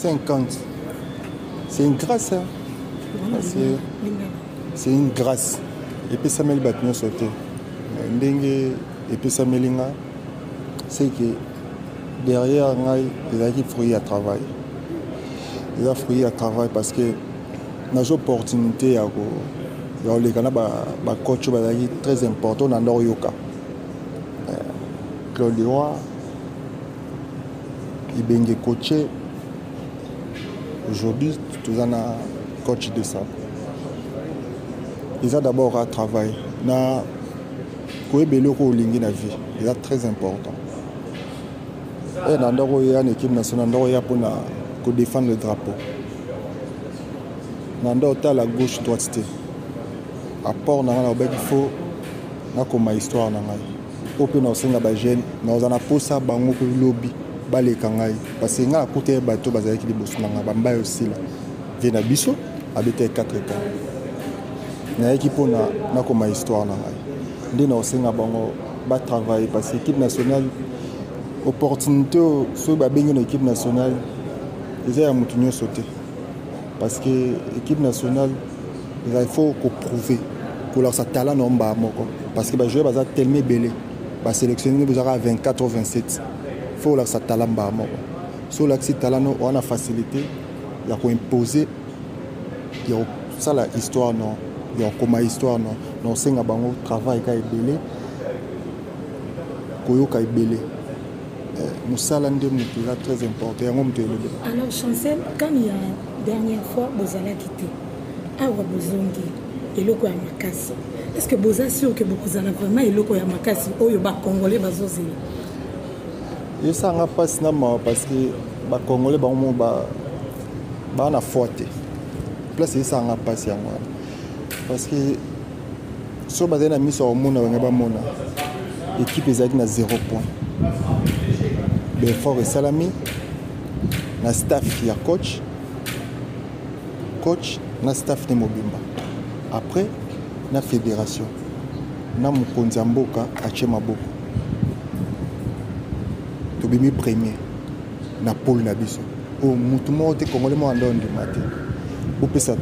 50. C'est une grâce. Hein? C'est une grâce. Et puis ça m'a dit sauté. Et puis ça m'a dit c'est que derrière il y a des fruits à travail. Il y a des fruits à travail parce que nous avons l'opportunité à les coach très important dans l'Orioka. Claude Leroy, il est coaché. Aujourd'hui, tu as un coach de ça. Ils ont d'abord un travail. Il est très important. Et dans une équipe nationale, pour défendre le drapeau. Dans la gauche, droite. Apport, il faut une histoire. Pour que nous ayons des jeunes, nous avons posé un lobby. Parce que nous avons coûté un bateau qui est aussi là. Nous avons habité 4 états. Nous avons équipe une histoire. Nous avons travaillé parce que l'équipe nationale, opportunité sur l'équipe nationale, ils ont sauté. Parce que l'équipe nationale, il faut prouver que leur talent n'est pas bon. Parce que les joueurs sont tellement belés. Les sélectionnés sont à 24 ou 27. Il faut leur talent pas bon. Si leur talent on a facilité, il y a imposer. Il y a ça l'histoire non. Il y a comme histoire non. Non c'est un travail qui est belé. Koyoka est belé. Nous salons des mots très important. Alors Chancel, quand il y a dernière fois vous allez quitter, awa bozongi eloko ya makasi. Est-ce que vous êtes sûr que vous allez vraiment eloko ya makasi oyo ba congolais bazozela? Et ça n'a pas sinon parce que ba congolais ba na forte. Place ça n'a pas si parce que so ba na miso au monde ba mona équipe ezaki na 0 point. Fort et Salami, na staff ya coach, na staff de Mobimba. Après, na fédération, na Mukonzi Mboka ache maboko. Tobimi premier, na Paul Nabiso. Oh, mutumo te congolais mo andon de matin. Vous pouvez ça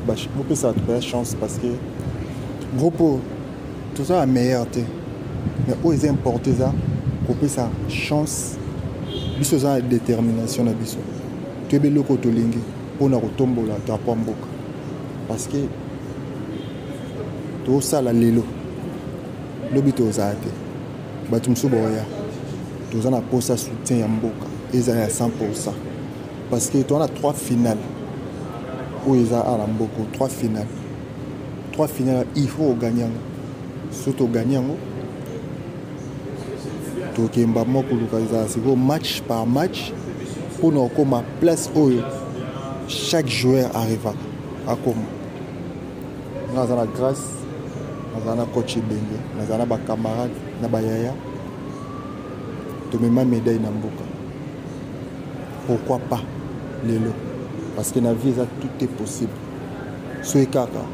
te chance parce que groupe tout ça a meilleur te. Mais où ils importent ça, pour ça chance. Biso za détermination na biso. Tu es beloko tolingi pour na kotombola drapeau mboka. Parce que to sala lelo. Lobi to za te. Batu msuboya. To za na posa soutien ya mboka. Eza ya 100%. Parce que tu as 3 finales. Où eza ala mboko 3 finales. 3 finales il faut gagner. Surtout gagner match par match pour nous comme place où chaque joueur arrive à comme nous avons la grâce nous avons coach Bengue nous avons des camarades na bayaya to même médaille na mboka pourquoi pas lelo parce que dans la vie tout est possible so ekaka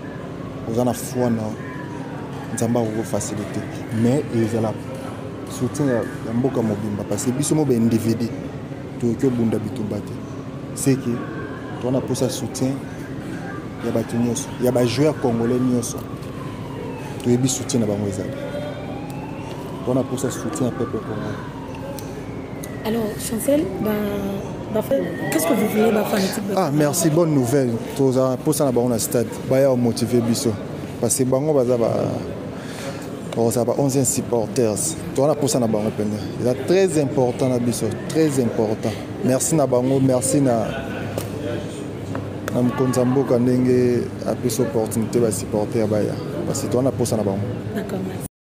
nous avons foi na nzamba ko facilité mais ils ont soutien ya mboka mobimba parce que biso mo ba individu to ko bunda bitubate c'est que on a pour ça soutien ya ba tunyoso ya ba joueur congolais nyoso to yebi soutien na bango ezali on a pour ça soutien peuple congolais. Alors Chancel qu'est-ce que vous voulez ba fanatique? Ah merci, bonne nouvelle to za pour ça na bango na stade ba ya motiver biso parce que bango baza ba ça va 11 supporters. Toi, on a pour ça, c'est très important, très important. Merci Nabango, merci na Mkonzambo quand on a pu s'opportunité de supporter à Baya. Parce que toi, on a pour ça. D'accord, merci.